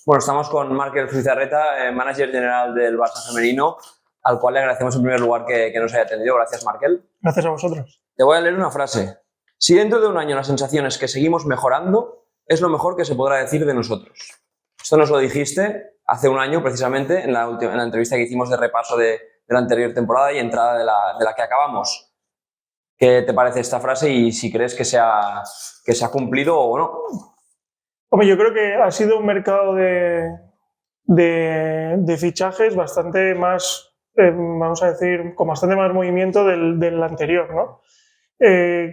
Bueno, estamos con Markel Zubizarreta, manager general del Barça femenino, al cual le agradecemos en primer lugar que nos haya atendido. Gracias, Markel. Gracias a vosotros. Te voy a leer una frase. Si dentro de un año la sensación es que seguimos mejorando, es lo mejor que se podrá decir de nosotros. Esto nos lo dijiste hace un año, precisamente, en la entrevista que hicimos de repaso de la anterior temporada y entrada de la que acabamos. ¿Qué te parece esta frase y si crees que se ha cumplido o no? Hombre, yo creo que ha sido un mercado de fichajes bastante más, vamos a decir, con bastante más movimiento del anterior, ¿no?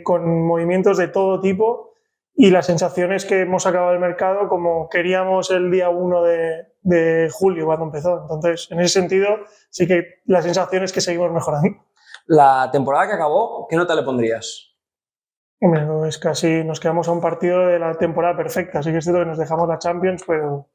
Con movimientos de todo tipo y la sensación es que hemos acabado el mercado como queríamos el día 1 de julio cuando empezó. Entonces, en ese sentido, sí que la sensación es que seguimos mejorando. La temporada que acabó, ¿qué nota le pondrías? Hombre, no es casi, nos quedamos a un partido de la temporada perfecta. Sí que es cierto que nos dejamos la Champions, pero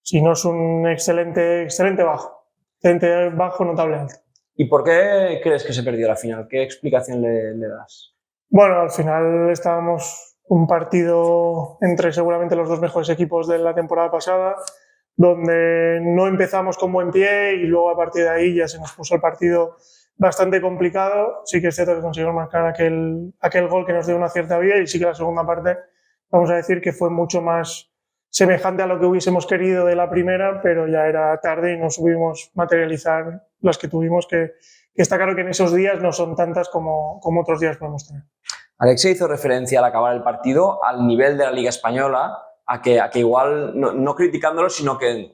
si no es un excelente bajo, notable alto. ¿Y por qué crees que se perdió la final? ¿Qué explicación le das? Bueno, al final estábamos un partido entre seguramente los dos mejores equipos de la temporada pasada, donde no empezamos con buen pie y luego a partir de ahí ya se nos puso el partido bastante complicado. Sí que es cierto que conseguimos marcar aquel gol que nos dio una cierta vida y sí que la segunda parte, vamos a decir que fue mucho más semejante a lo que hubiésemos querido de la primera, pero ya era tarde y no supimos materializar las que tuvimos, que está claro que en esos días no son tantas como otros días podemos tener. Alexia hizo referencia al acabar el partido al nivel de la Liga Española, a que igual, no criticándolo, sino que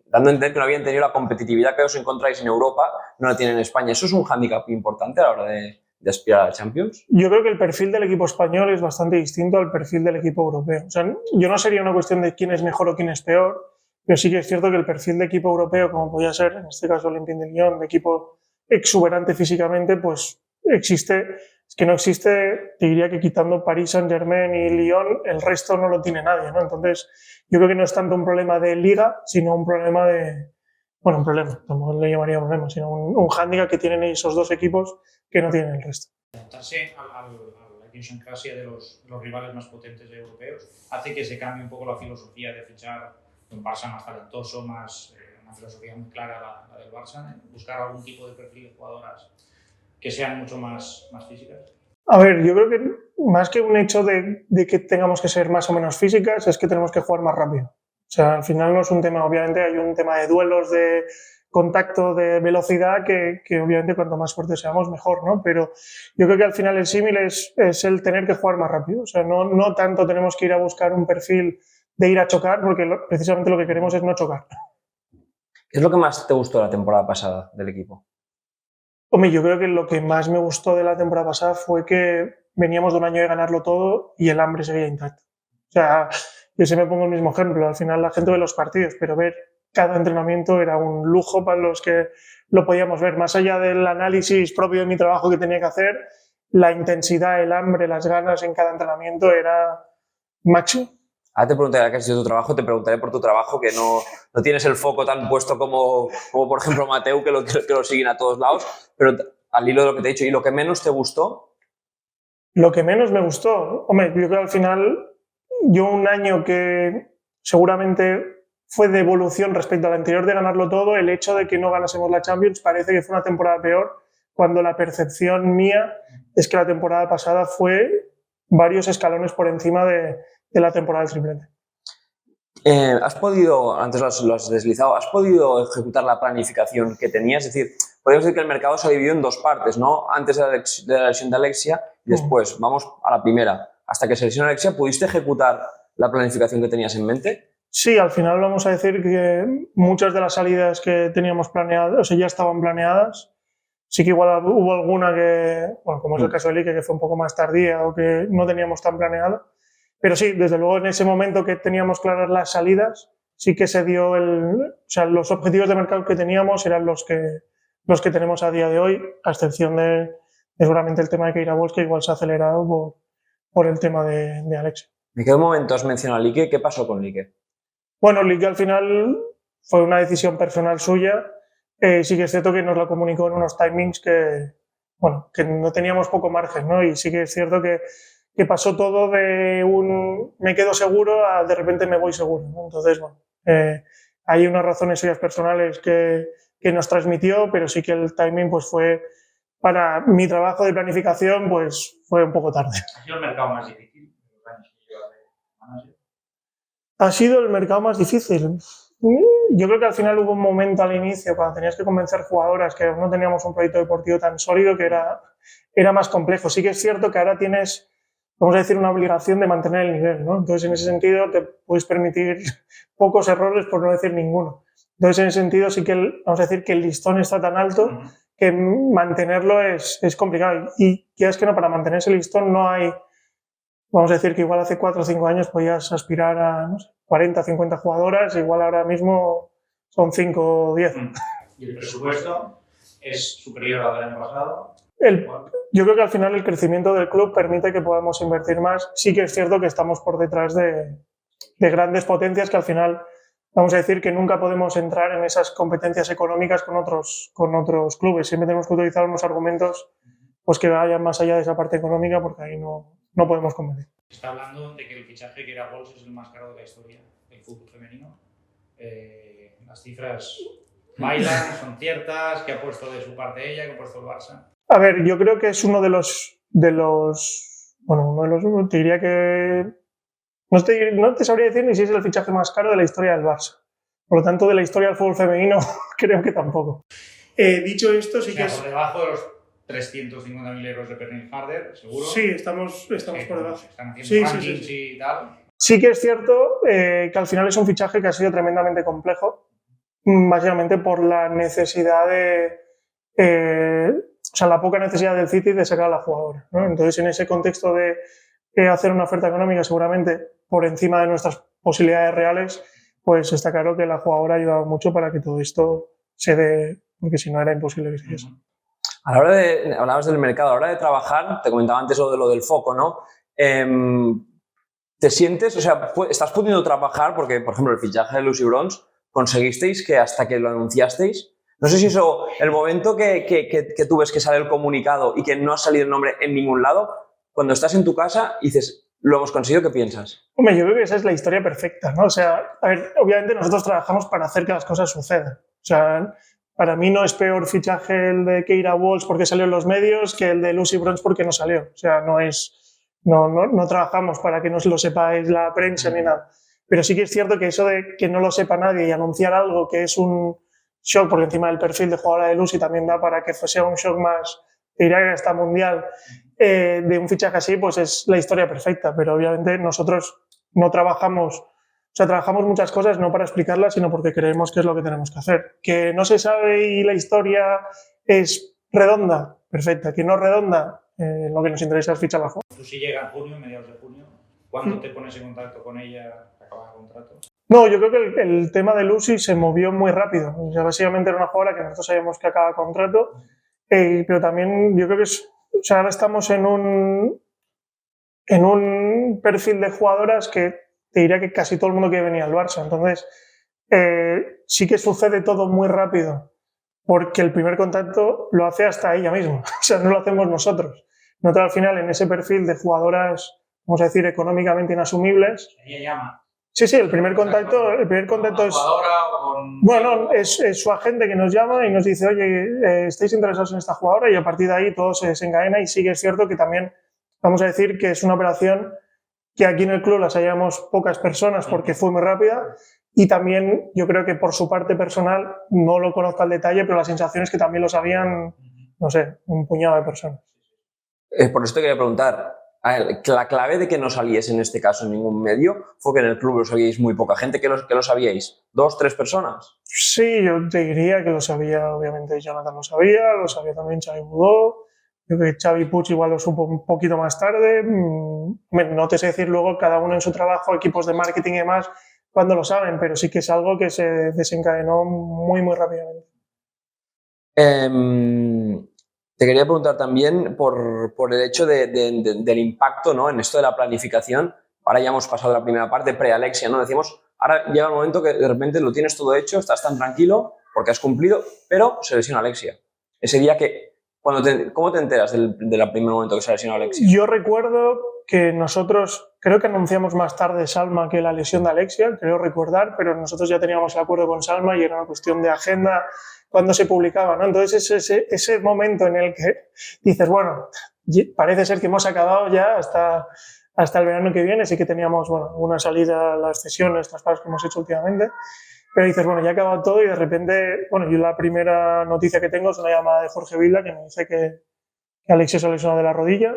dando a entender que no habían tenido la competitividad que os encontráis en Europa, no la tienen en España. ¿Eso es un hándicap importante a la hora de aspirar a la Champions? Yo creo que el perfil del equipo español es bastante distinto al perfil del equipo europeo. O sea, yo no sería una cuestión de quién es mejor o quién es peor, pero sí que es cierto que el perfil de equipo europeo, como podía ser, en este caso Olympique de Lyon, de equipo exuberante físicamente, pues existe. Es que no existe, te diría que quitando París, Saint-Germain y Lyon, el resto no lo tiene nadie, ¿no? Entonces, yo creo que no es tanto un problema de liga, sino un problema de... Bueno, un problema, no le llamaría problema, sino un hándicap que tienen esos dos equipos que no tienen el resto. Adaptarse a la idiosincrasia de los rivales más potentes europeos hace que se cambie un poco la filosofía de fichar un Barça más talentoso, más una filosofía muy clara la del Barça, buscar algún tipo de perfil de jugadoras que sean mucho más físicas. A ver, yo creo que más que un hecho de que tengamos que ser más o menos físicas, es que tenemos que jugar más rápido. O sea, al final no es un tema, obviamente hay un tema de duelos, de contacto, de velocidad, que obviamente cuanto más fuertes seamos, mejor, ¿no? Pero yo creo que al final el símil es el tener que jugar más rápido. O sea, no tanto tenemos que ir a buscar un perfil de ir a chocar, porque precisamente lo que queremos es no chocar. ¿Qué es lo que más te gustó de la temporada pasada del equipo? Hombre, yo creo que lo que más me gustó de la temporada pasada fue que veníamos de un año de ganarlo todo y el hambre seguía intacto. O sea, yo siempre pongo el mismo ejemplo. Al final la gente ve los partidos, pero ver cada entrenamiento era un lujo para los que lo podíamos ver. Más allá del análisis propio de mi trabajo que tenía que hacer, la intensidad, el hambre, las ganas en cada entrenamiento era máximo. Ahora te preguntaré qué ha sido tu trabajo, te preguntaré por tu trabajo, que no tienes el foco tan puesto como por ejemplo Mateu, que lo siguen a todos lados, pero al hilo de lo que te he dicho, ¿y lo que menos te gustó? Lo que menos me gustó, hombre, yo creo que al final, yo un año que seguramente fue de evolución respecto al anterior de ganarlo todo, el hecho de que no ganásemos la Champions parece que fue una temporada peor, cuando la percepción mía es que la temporada pasada fue varios escalones por encima de la temporada del triplete. ¿Has podido, antes lo has deslizado, has podido ejecutar la planificación que tenías? Es decir, podemos decir que el mercado se ha dividido en dos partes, ¿no? Antes de la lesión de Alexia y después, vamos a la primera. Hasta que se lesionó Alexia, ¿pudiste ejecutar la planificación que tenías en mente? Sí, al final vamos a decir que muchas de las salidas que teníamos planeadas, o sea, ya estaban planeadas. Sí que igual hubo alguna que, bueno, como es el caso de Lique, que fue un poco más tardía o que no teníamos tan planeado. Pero sí, desde luego en ese momento que teníamos claras las salidas, sí que se dio o sea, los objetivos de mercado que teníamos eran los que tenemos a día de hoy, a excepción de seguramente el tema de Keira Walsh, que igual se ha acelerado por el tema de Alexia. ¿En qué momento has mencionado a Lique? ¿Qué pasó con Lique? Bueno, Lique al final fue una decisión personal suya. Sí que es cierto que nos lo comunicó en unos timings que no teníamos poco margen, ¿no? Y sí que es cierto que pasó todo de un me quedo seguro a de repente me voy seguro, ¿no? Entonces, bueno, Hay unas razones suyas personales que nos transmitió, pero sí que el timing pues fue, para mi trabajo de planificación, pues fue un poco tarde. ¿Ha sido el mercado más difícil de los años que lleva de manager? ¿Ha sido el mercado más difícil? Yo creo que al final hubo un momento al inicio cuando tenías que convencer jugadoras que no teníamos un proyecto deportivo tan sólido que era más complejo. Sí que es cierto que ahora tienes, vamos a decir, una obligación de mantener el nivel, ¿no? Entonces, en ese sentido, te puedes permitir pocos errores, por no decir ninguno. Entonces, en ese sentido, sí que vamos a decir que el listón está tan alto que mantenerlo es complicado. Y ya es que no, para mantener ese listón no hay, vamos a decir que igual hace 4 o 5 años podías aspirar a, no sé, 40, 50 jugadoras, igual ahora mismo son 5 o 10. ¿Y el presupuesto es superior al del año pasado? Yo creo que al final el crecimiento del club permite que podamos invertir más. Sí que es cierto que estamos por detrás de grandes potencias que al final, vamos a decir que nunca podemos entrar en esas competencias económicas con otros clubes. Siempre tenemos que utilizar unos argumentos pues, que vayan más allá de esa parte económica, porque ahí no podemos competir. Se está hablando de que el fichaje que era Bols es el más caro de la historia del fútbol femenino. Las cifras bailan, son ciertas. ¿Qué ha puesto de su parte ella? ¿Qué ha puesto el Barça? A ver, yo creo que es uno de los te diría que no te sabría decir ni si es el fichaje más caro de la historia del Barça. Por lo tanto, de la historia del fútbol femenino, creo que tampoco. Dicho esto, sí que es... Por debajo de los 350.000 euros de Pernil Harder, seguro. Sí, estamos por debajo. Están haciendo rankings y tal. Sí que es cierto que al final es un fichaje que ha sido tremendamente complejo, básicamente por la necesidad la poca necesidad del City de sacar a la jugadora, ¿no? Entonces, en ese contexto de hacer una oferta económica seguramente por encima de nuestras posibilidades reales, pues está claro que la jugadora ha ayudado mucho para que todo esto se dé, porque si no era imposible que se diese. A la hora hablabas del mercado, a la hora de trabajar, te comentaba antes lo del foco, ¿no? ¿Te sientes, o sea, estás pudiendo trabajar, porque, por ejemplo, el fichaje de Lucy Bronze, conseguisteis que hasta que lo anunciasteis, no sé si eso, el momento que tú ves que sale el comunicado y que no ha salido el nombre en ningún lado, cuando estás en tu casa y dices, lo hemos conseguido, ¿qué piensas? Hombre, yo creo que esa es la historia perfecta, ¿no? O sea, a ver, obviamente nosotros trabajamos para hacer que las cosas sucedan. O sea, para mí no es peor fichaje el de Keira Walsh porque salió en los medios que el de Lucy Bronze porque no salió. O sea, no trabajamos para que no lo sepáis la prensa ni nada. Pero sí que es cierto que eso de que no lo sepa nadie y anunciar algo que es un shock, porque encima del perfil de jugadora de Lucy también da para que sea un shock más, diría que hasta mundial, de un fichaje así, pues es la historia perfecta. Pero obviamente nosotros no trabajamos, o sea, trabajamos muchas cosas no para explicarlas, sino porque creemos que es lo que tenemos que hacer. Que no se sabe y la historia es redonda, perfecta. Que no es redonda, lo que nos interesa es fichar la jugadora. Tú si llega en junio, mediados de junio, ¿cuándo te pones en contacto con ella para acabar el contrato? No, yo creo que el tema de Lucy se movió muy rápido. O sea, básicamente era una jugadora que nosotros sabíamos que acaba contrato, pero también yo creo que ahora estamos en un perfil de jugadoras que te diría que casi todo el mundo quiere venir al Barça. Entonces, sí que sucede todo muy rápido, porque el primer contacto lo hace hasta ella misma. O sea, no lo hacemos nosotros. Nosotros al final, en ese perfil de jugadoras, vamos a decir, económicamente inasumibles. Ella llama. Sí, el primer contacto es... Bueno, es su agente que nos llama y nos dice, oye, ¿estáis interesados en esta jugadora? Y a partir de ahí todo se desencadena y sí que es cierto que también, vamos a decir, que es una operación que aquí en el club las hallamos pocas personas porque fue muy rápida y también yo creo que por su parte personal, no lo conozco al detalle, pero la sensación es que también lo sabían, no sé, un puñado de personas. Por eso te quería preguntar, la clave de que no saliese en este caso en ningún medio fue que en el club lo sabíais muy poca gente. ¿Que lo sabíais? ¿2, 3 personas? Sí, yo te diría que lo sabía, obviamente Jonathan lo sabía también Xavi Budó. Yo creo que Xavi Puig igual lo supo un poquito más tarde. No te sé decir luego cada uno en su trabajo, equipos de marketing y demás, cuando lo saben, pero sí que es algo que se desencadenó muy, muy rápidamente. Te quería preguntar también por el hecho del impacto, ¿no?, en esto de la planificación. Ahora ya hemos pasado la primera parte, pre-Alexia, ¿no? Decimos, ahora llega el momento que de repente lo tienes todo hecho, estás tan tranquilo porque has cumplido, pero se lesiona Alexia. Ese día ¿cómo te enteras del primer momento que se lesiona Alexia? Yo recuerdo que nosotros, creo que anunciamos más tarde Salma que la lesión de Alexia, creo recordar, pero nosotros ya teníamos el acuerdo con Salma y era una cuestión de agenda cuando se publicaba, ¿no? Entonces ese momento en el que dices, bueno, parece ser que hemos acabado ya hasta el verano que viene, sí que teníamos, bueno, una salida, las cesiones, traspasos que hemos hecho últimamente, pero dices, bueno, ya ha acabado todo y de repente, bueno, yo la primera noticia que tengo es una llamada de Jorge Vilda que me dice que Alexia se ha lesionado de la rodilla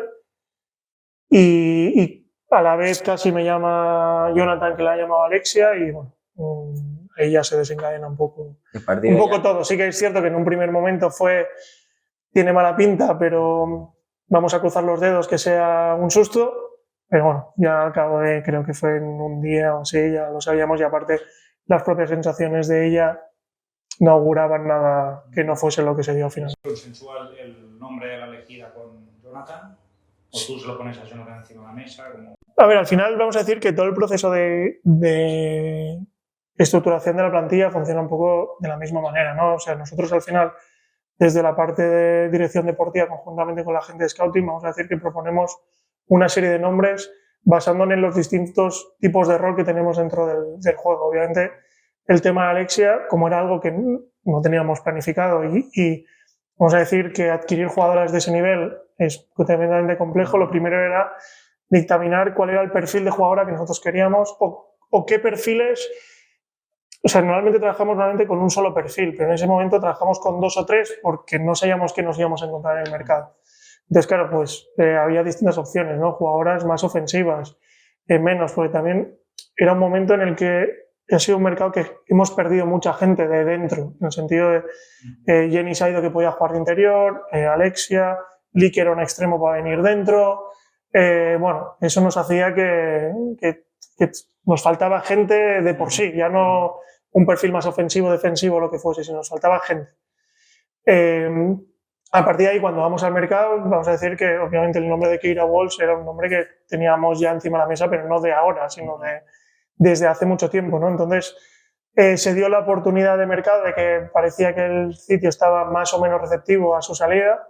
y a la vez casi me llama Jonathan, que la ha llamado Alexia, y bueno, ahí ya se desencadena un poco todo. Sí que es cierto que en un primer momento tiene mala pinta, pero vamos a cruzar los dedos que sea un susto, pero bueno, ya al cabo de, creo que fue en un día o así, ya lo sabíamos, y aparte las propias sensaciones de ella no auguraban nada que no fuese lo que se dio al final. ¿Consensual el nombre de la elegida con Jonathan? ¿O tú se lo pones a Jonathan encima de la mesa? A ver, al final vamos a decir que todo el proceso de estructuración de la plantilla funciona un poco de la misma manera, ¿no? O sea, nosotros al final, desde la parte de dirección deportiva, conjuntamente con la gente de scouting, vamos a decir que proponemos una serie de nombres basándonos en los distintos tipos de rol que tenemos dentro del juego. Obviamente, el tema de Alexia, como era algo que no teníamos planificado y vamos a decir que adquirir jugadoras de ese nivel es tremendamente complejo, lo primero era dictaminar cuál era el perfil de jugadora que nosotros queríamos o qué perfiles. O sea, normalmente trabajamos con un solo perfil, pero en ese momento trabajamos con 2 o 3 porque no sabíamos qué nos íbamos a encontrar en el mercado. Entonces, claro, pues había distintas opciones, ¿no? Jugadoras más ofensivas, menos, porque también era un momento en el que ha sido un mercado que hemos perdido mucha gente de dentro, en el sentido de Jenny se ha ido, que podía jugar de interior, Alexia, Lee, que era un extremo para venir dentro. Bueno, eso nos hacía que nos faltaba gente de por sí, ya no un perfil más ofensivo, defensivo, lo que fuese, sino nos faltaba gente. A partir de ahí, cuando vamos al mercado, vamos a decir que obviamente el nombre de Keira Walsh era un nombre que teníamos ya encima de la mesa, pero no de ahora, sino desde hace mucho tiempo, ¿no? Entonces, se dio la oportunidad de mercado de que parecía que el sitio estaba más o menos receptivo a su salida,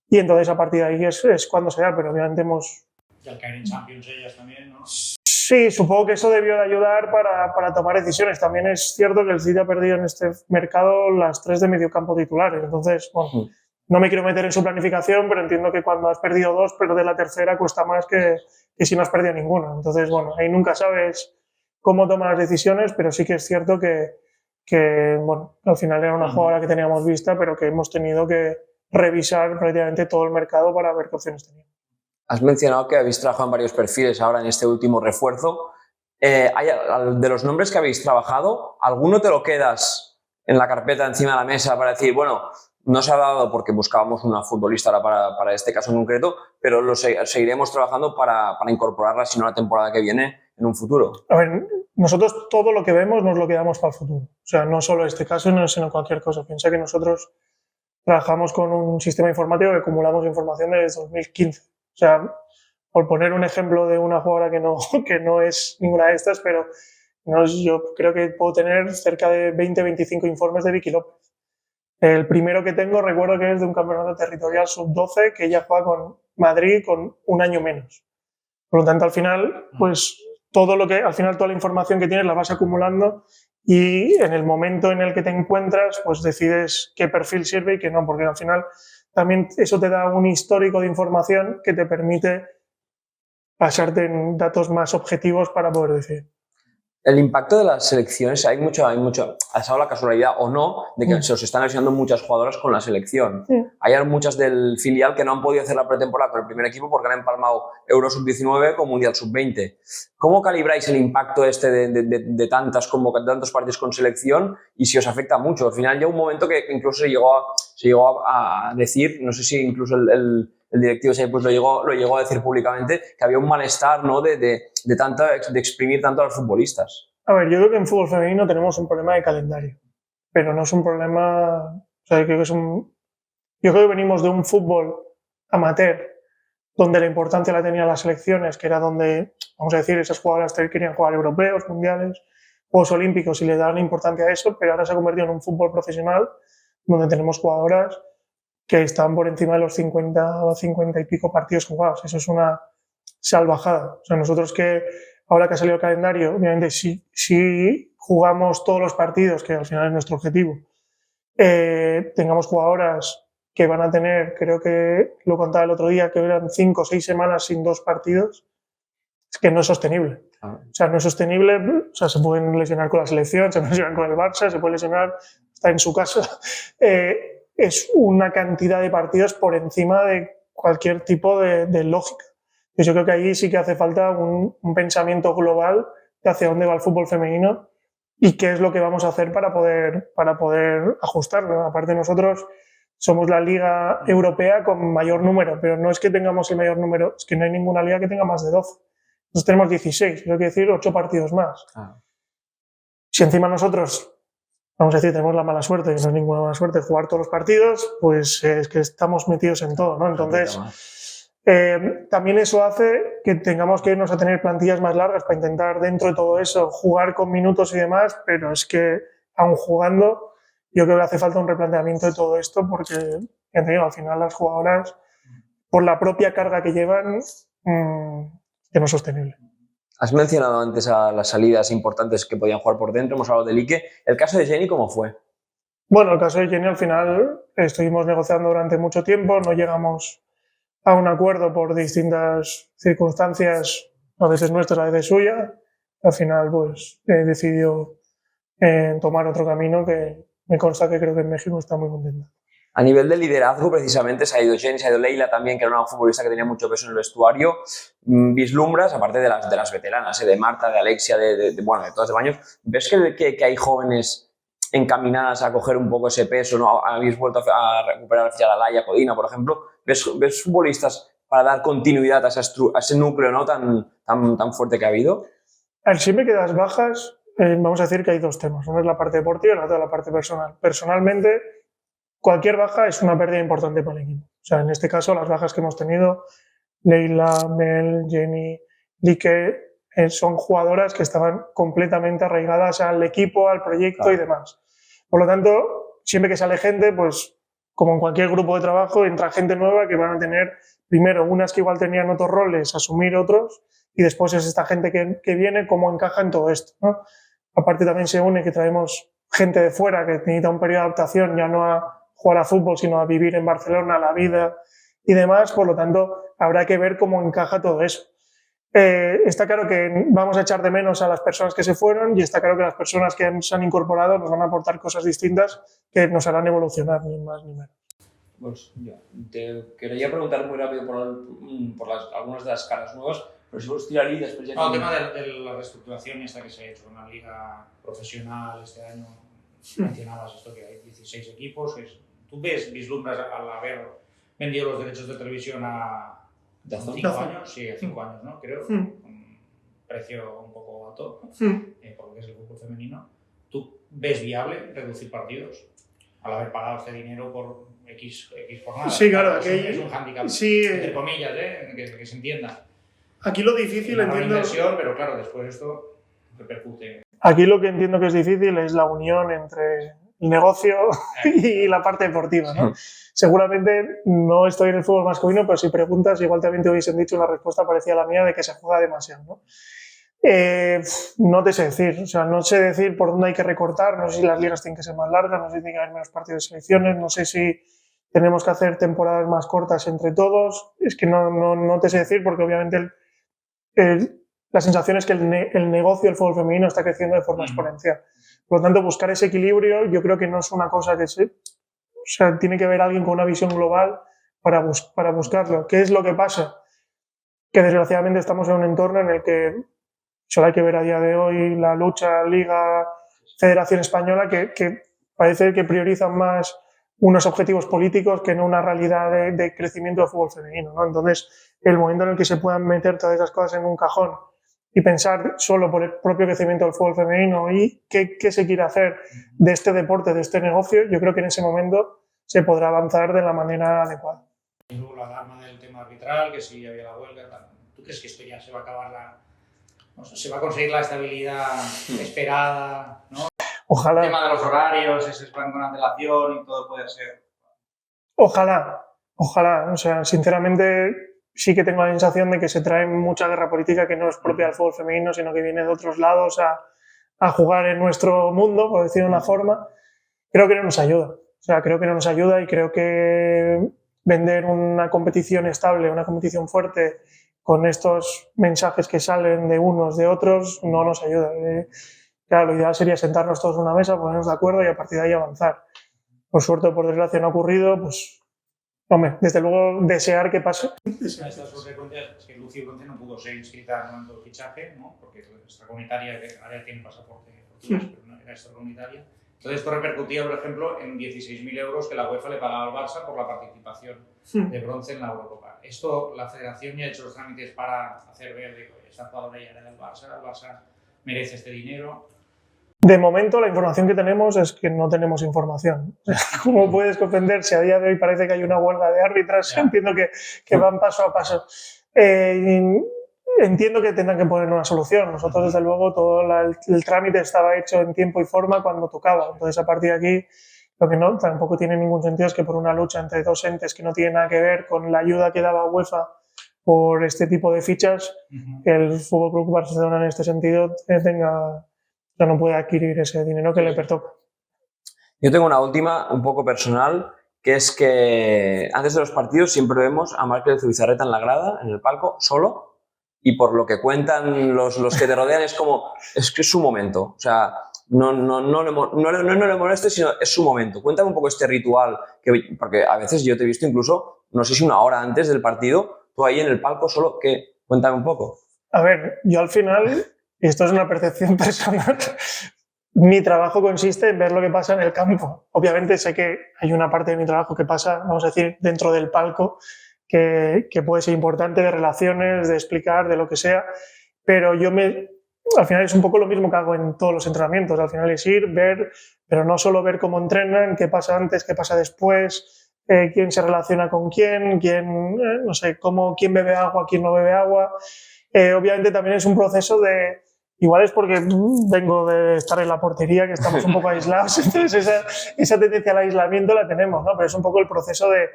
y entonces a partir de ahí es cuando se da, pero obviamente hemos... Y al caer en Champions ellas también, ¿no? Sí, supongo que eso debió de ayudar para tomar decisiones. También es cierto que el City ha perdido en este mercado las 3 de mediocampo titulares, entonces, bueno, no me quiero meter en su planificación, pero entiendo que cuando has perdido 2, perder la tercera cuesta más que si no has perdido ninguna. Entonces, bueno, ahí nunca sabes cómo toman las decisiones, pero sí que es cierto que bueno, al final era una jugadora que teníamos vista, pero que hemos tenido que revisar prácticamente todo el mercado para ver qué opciones tenía. Has mencionado que habéis trabajado en varios perfiles ahora en este último refuerzo. De los nombres que habéis trabajado, ¿alguno te lo quedas en la carpeta encima de la mesa para decir, bueno, no se ha dado porque buscábamos una futbolista para este caso en concreto, pero lo seguiremos trabajando para incorporarla, si no la temporada que viene, en un futuro? A ver, nosotros todo lo que vemos nos lo quedamos para el futuro. O sea, no solo este caso, sino cualquier cosa. Piensa que nosotros trabajamos con un sistema informático que acumulamos información desde 2015. O sea, por poner un ejemplo de una jugadora que no es ninguna de estas, pero yo creo que puedo tener cerca de 20-25 informes de Vicky López. El primero que tengo recuerdo que es de un campeonato territorial sub-12 que ella juega con Madrid con un año menos. Por lo tanto, al final, pues toda la información que tienes la vas acumulando y en el momento en el que te encuentras, pues decides qué perfil sirve y qué no, porque al final también eso te da un histórico de información que te permite basarte en datos más objetivos para poder decir. El impacto de las selecciones, hay mucho, ha dado la casualidad o no de que se os están lesionando muchas jugadoras con la selección. Sí. Hay muchas del filial que no han podido hacer la pretemporada con el primer equipo porque han empalmado Euro Sub-19 con Mundial Sub-20. ¿Cómo calibráis el impacto de tantos partidos con selección y si os afecta mucho? Al final llega un momento que incluso se llegó a decir, no sé si incluso el directivo pues lo llegó a decir públicamente, que había un malestar, ¿no? de exprimir tanto a los futbolistas. A ver, yo creo que en fútbol femenino tenemos un problema de calendario, pero no es un problema... O sea, yo creo que venimos de un fútbol amateur donde la importancia la tenían las selecciones, que era donde, vamos a decir, esas jugadoras querían jugar europeos, mundiales, Juegos Olímpicos y le daban importancia a eso, pero ahora se ha convertido en un fútbol profesional donde tenemos jugadoras que están por encima de los 50 o 50 y pico partidos jugados. Eso es una salvajada. O sea, nosotros que ahora que ha salido el calendario, obviamente si jugamos todos los partidos, que al final es nuestro objetivo, tengamos jugadoras que van a tener, creo que lo contaba el otro día, que eran 5 o 6 semanas sin 2 partidos, es que no es sostenible. O sea, no es sostenible, o sea, se pueden lesionar con la selección, se pueden lesionar con el Barça, se puede lesionar, está en su casa. Es una cantidad de partidos por encima de cualquier tipo de lógica. Pues yo creo que ahí sí que hace falta un pensamiento global de hacia dónde va el fútbol femenino y qué es lo que vamos a hacer para poder ajustarlo. Aparte, nosotros somos la liga europea con mayor número, pero no es que tengamos el mayor número, es que no hay ninguna liga que tenga más de 12. Nosotros tenemos 16, eso quiere decir 8 partidos más. Si encima nosotros, vamos a decir, tenemos la mala suerte, que no es ninguna mala suerte, jugar todos los partidos, pues es que estamos metidos en todo, ¿no? Entonces, también eso hace que tengamos que irnos a tener plantillas más largas para intentar, dentro de todo eso, jugar con minutos y demás, pero es que, aun jugando, yo creo que hace falta un replanteamiento de todo esto porque, ya te digo, al final las jugadoras, por la propia carga que llevan, que no es sostenible. Has mencionado antes a las salidas importantes que podían jugar por dentro, hemos hablado de Ike. ¿El caso de Jenny cómo fue? Bueno, el caso de Jenny al final estuvimos negociando durante mucho tiempo, no llegamos a un acuerdo por distintas circunstancias, a veces nuestras, a veces suyas. Al final pues decidió tomar otro camino que me consta que creo que en México está muy contenta. A nivel de liderazgo, precisamente, se ha ido Jenny, se ha ido Leila también, que era una futbolista que tenía mucho peso en el vestuario. Vislumbras, aparte de las veteranas, de Marta, de Alexia, bueno, de todas de Baños, ¿ves que hay jóvenes encaminadas a coger un poco ese peso? ¿No? Habéis vuelto a recuperar a Laia Codina, por ejemplo. ¿Ves futbolistas para dar continuidad a ese núcleo, ¿no? tan fuerte que ha habido? Siempre que das bajas, vamos a decir que hay dos temas. Uno es la parte deportiva y la otra la parte personal. Personalmente, cualquier baja es una pérdida importante para el equipo. O sea, en este caso, las bajas que hemos tenido, Leila, Mel, Jenny, Lique, son jugadoras que estaban completamente arraigadas al equipo, al proyecto y demás. Por lo tanto, siempre que sale gente, pues como en cualquier grupo de trabajo, entra gente nueva que van a tener, primero, unas que igual tenían otros roles, asumir otros, y después es esta gente que viene, cómo encaja en todo esto, ¿no? Aparte también se une que traemos gente de fuera que necesita un periodo de adaptación, ya no a jugar a fútbol, sino a vivir en Barcelona, la vida y demás. Por lo tanto, habrá que ver cómo encaja todo eso. Está claro que vamos a echar de menos a las personas que se fueron y está claro que las personas que se han incorporado nos van a aportar cosas distintas que nos harán evolucionar, ni más ni menos. Pues ya, te quería preguntar muy rápido por algunas de las caras nuevas, pero si vos tirarías después ya... el tema de la reestructuración esta que se ha hecho, una liga profesional este año, mencionabas esto que hay 16 equipos, ¿tú vislumbras al haber vendido los derechos de televisión a 5 años? Sí, a 5 años, ¿no? Creo, un precio un poco alto, por lo que es el fútbol femenino. ¿Tú ves viable reducir partidos al haber pagado este dinero por X jornada? Sí, claro, es un hándicap, sí, entre comillas, que se entienda. Aquí lo difícil, entiendo... inversión, pero claro, después esto repercute. Aquí lo que entiendo que es difícil es la unión entre el negocio y la parte deportiva, ¿no? Seguramente no estoy en el fútbol masculino, pero si preguntas, igual también te hubiesen dicho una respuesta parecida a la mía de que se juega demasiado, ¿no? No te sé decir, o sea, no sé decir por dónde hay que recortar, no sé si las ligas tienen que ser más largas, no sé si tiene que haber menos partidos de selecciones, no sé si tenemos que hacer temporadas más cortas entre todos, es que no te sé decir porque obviamente la sensación es que el negocio del fútbol femenino está creciendo de forma exponencial. Por lo tanto, buscar ese equilibrio yo creo que no es una cosa que o sea, tiene que haber alguien con una visión global para buscarlo. ¿Qué es lo que pasa? Que desgraciadamente estamos en un entorno en el que solo hay que ver a día de hoy la lucha, Liga, Federación Española, que parece que priorizan más unos objetivos políticos que no una realidad de crecimiento del fútbol femenino, ¿no? Entonces, el momento en el que se puedan meter todas esas cosas en un cajón y pensar solo por el propio crecimiento del fútbol femenino y qué se quiere hacer de este deporte, de este negocio, yo creo que en ese momento se podrá avanzar de la manera adecuada. Y luego la alarma del tema arbitral, que si había la huelga, ¿tú crees que esto ya se va a acabar se va a conseguir la estabilidad esperada, ¿no? Ojalá. El tema de los horarios, ese plan con antelación y todo puede ser. Ojalá. O sea, sinceramente, sí que tengo la sensación de que se trae mucha guerra política que no es propia del fútbol femenino, sino que viene de otros lados a jugar en nuestro mundo, por decirlo de una forma. Creo que no nos ayuda. O sea, creo que no nos ayuda y creo que vender una competición estable, una competición fuerte, con estos mensajes que salen de unos, de otros, no nos ayuda. Claro, lo ideal sería sentarnos todos en una mesa, ponernos de acuerdo y a partir de ahí avanzar. Por suerte o por desgracia no ha ocurrido, pues, hombre, desde luego desear que pase. Estas consecuencias es que Lucio Conte no pudo ser inscrita en el momento del fichaje, ¿no? Porque es extracomunitaria, que ahora tiene pasaporte portugués, pero no era extracomunitaria. Entonces esto repercutía, por ejemplo, en 16.000 euros que la UEFA le pagaba al Barça por la participación de bronce en la Eurocopa. Esto, la federación ya ha hecho los trámites para hacer ver que esta jugadora ya era del Barça, el Barça merece este dinero. De momento, la información que tenemos es que no tenemos información. Como puedes comprender, si a día de hoy parece que hay una huelga de árbitras, entiendo que van paso a paso. Entiendo que tendrán que poner una solución. Nosotros, desde luego, todo el trámite estaba hecho en tiempo y forma cuando tocaba. Entonces, a partir de aquí, lo que no, tampoco tiene ningún sentido es que por una lucha entre dos entes que no tiene nada que ver con la ayuda que daba UEFA por este tipo de fichas, que el Fútbol Club Barcelona en este sentido no puede adquirir ese dinero que le pertoca. Yo tengo una última, un poco personal, que es que antes de los partidos siempre vemos a Markel Zubizarreta en la grada, en el palco, solo, y por lo que cuentan los que te rodean es como, es que es su momento, o sea, no le moleste, sino es su momento. Cuéntame un poco este ritual, porque a veces yo te he visto incluso, no sé si una hora antes del partido, tú ahí en el palco solo, cuéntame un poco. A ver, yo al final, y esto es una percepción personal, mi trabajo consiste en ver lo que pasa en el campo. Obviamente sé que hay una parte de mi trabajo que pasa, vamos a decir, dentro del palco, que puede ser importante, de relaciones, de explicar, de lo que sea, pero al final es un poco lo mismo que hago en todos los entrenamientos. Al final es ir, ver, pero no solo ver cómo entrenan, qué pasa antes, qué pasa después, quién se relaciona con quién, no sé, quién bebe agua, quién no bebe agua. Obviamente también es un proceso de... Igual es porque vengo de estar en la portería, que estamos un poco aislados, entonces esa tendencia al aislamiento la tenemos, ¿no? Pero es un poco el proceso de,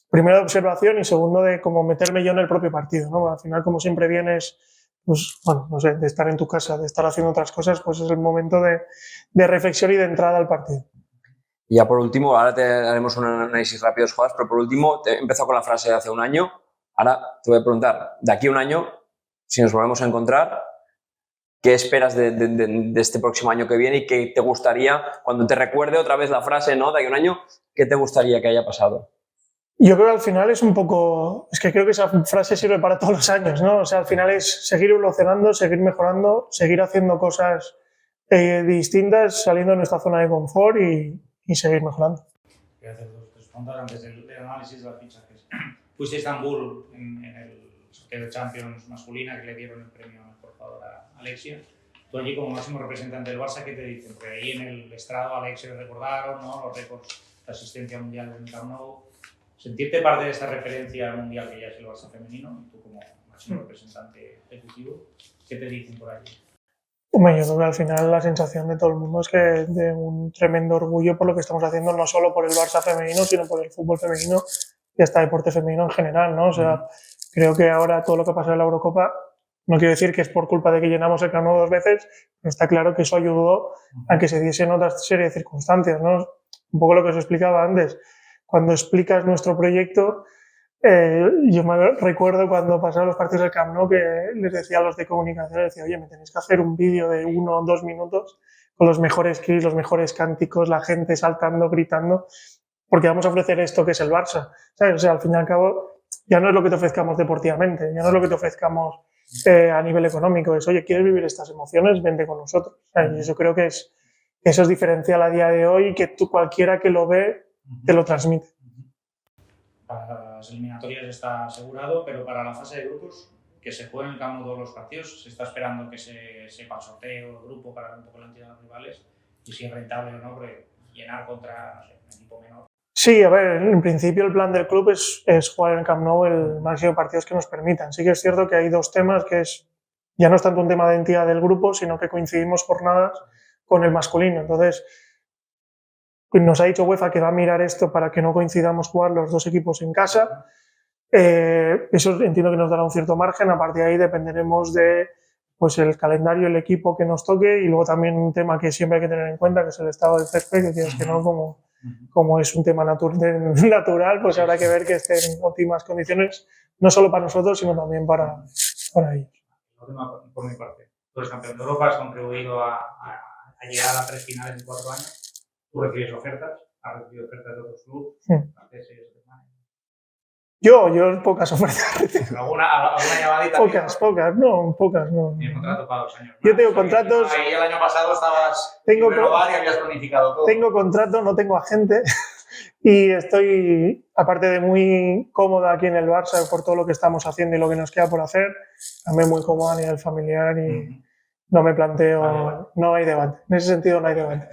primero, de observación y segundo, de como meterme yo en el propio partido, ¿no? Al final, como siempre vienes, pues, bueno, no sé, de estar en tu casa, de estar haciendo otras cosas, pues es el momento de reflexión y de entrada al partido. Y ya por último, ahora te haremos un análisis rápido de jugadas, pero por último, he empezado con la frase de hace un año, ahora te voy a preguntar, de aquí a un año, si nos volvemos a encontrar, ¿qué esperas de este próximo año que viene y qué te gustaría, cuando te recuerde otra vez la frase, ¿no?, de aquí a un año, qué te gustaría que haya pasado? Yo creo que al final es un poco... Es que creo que esa frase sirve para todos los años, ¿no? O sea, al final es seguir evolucionando, seguir mejorando, seguir haciendo cosas distintas, saliendo de nuestra zona de confort y seguir mejorando. Voy a hacer dos preguntas antes del análisis de las fichajes. Fuiste a Estambul en el sorteo de Champions masculina, que le dieron el premio a mejor jugadora a Alexia. Tú allí, como máximo representante del Barça, ¿qué te dicen? Porque ahí en el estrado a Alexia le recordaron, ¿no?, los récords de asistencia mundial en Camp Nou. Sentirte parte de esta referencia mundial que ya es el Barça femenino, y tú como máximo representante ejecutivo, ¿qué te dicen por allí? Hombre, yo creo que al final la sensación de todo el mundo es que de un tremendo orgullo por lo que estamos haciendo, no solo por el Barça femenino, sino por el fútbol femenino y hasta deporte femenino en general, ¿no? O sea, creo que ahora todo lo que ha pasado en la Eurocopa, no quiero decir que es por culpa de que llenamos el Camp Nou 2 veces, pero está claro que eso ayudó a que se diesen otra serie de circunstancias, ¿no? Un poco lo que os explicaba antes. Cuando explicas nuestro proyecto, yo me recuerdo cuando pasaban los partidos del Camp Nou que les decía a los de comunicación, les decía, oye, me tenéis que hacer un vídeo de 1 o 2 minutos con los mejores clips, los mejores cánticos, la gente saltando, gritando, porque vamos a ofrecer esto que es el Barça, ¿sabes? O sea, al fin y al cabo, ya no es lo que te ofrezcamos deportivamente, ya no es lo que te ofrezcamos a nivel económico, es, oye, ¿quieres vivir estas emociones? Vente con nosotros. Y eso creo que eso es diferencial a día de hoy, que cualquiera que lo ve te lo transmite. Para las eliminatorias está asegurado, pero para la fase de grupos, que se jueguen en el Camp Nou todos los partidos, se está esperando que se sepa el sorteo, el grupo, para ver un poco la entidad de los rivales y si es rentable o no, porque llenar contra, no sé, un equipo menor. Sí, a ver, en principio el plan del club es jugar en el Camp Nou el máximo de partidos que nos permitan. Sí que es cierto que hay dos temas, que ya no es tanto un tema de entidad del grupo, sino que coincidimos jornadas con el masculino. Entonces, nos ha dicho UEFA que va a mirar esto para que no coincidamos jugar los dos equipos en casa. Eso entiendo que nos dará un cierto margen. A partir de ahí dependeremos de pues, el calendario, el equipo que nos toque, y luego también un tema que siempre hay que tener en cuenta, que es el estado del césped, que tienes que no, como es un tema natural, pues habrá que ver que esté en óptimas condiciones, no solo para nosotros, sino también para ellos. Por mi parte, tú eres campeón de Europa, has contribuido a llegar a 3 finales en 4 años, tú recibes ofertas, has recibido ofertas de otros clubes, Yo pocas ofertas. ¿Alguna llamadita? Pocas, no. Tienes contrato para 2 años. Yo tengo contratos. Ahí el año pasado estabas en renovar y habías planificado todo. Tengo contrato, no tengo agente. Y estoy, aparte de muy cómoda aquí en el Barça por todo lo que estamos haciendo y lo que nos queda por hacer, también muy cómoda a nivel familiar y no me planteo, no hay debate. En ese sentido no hay debate.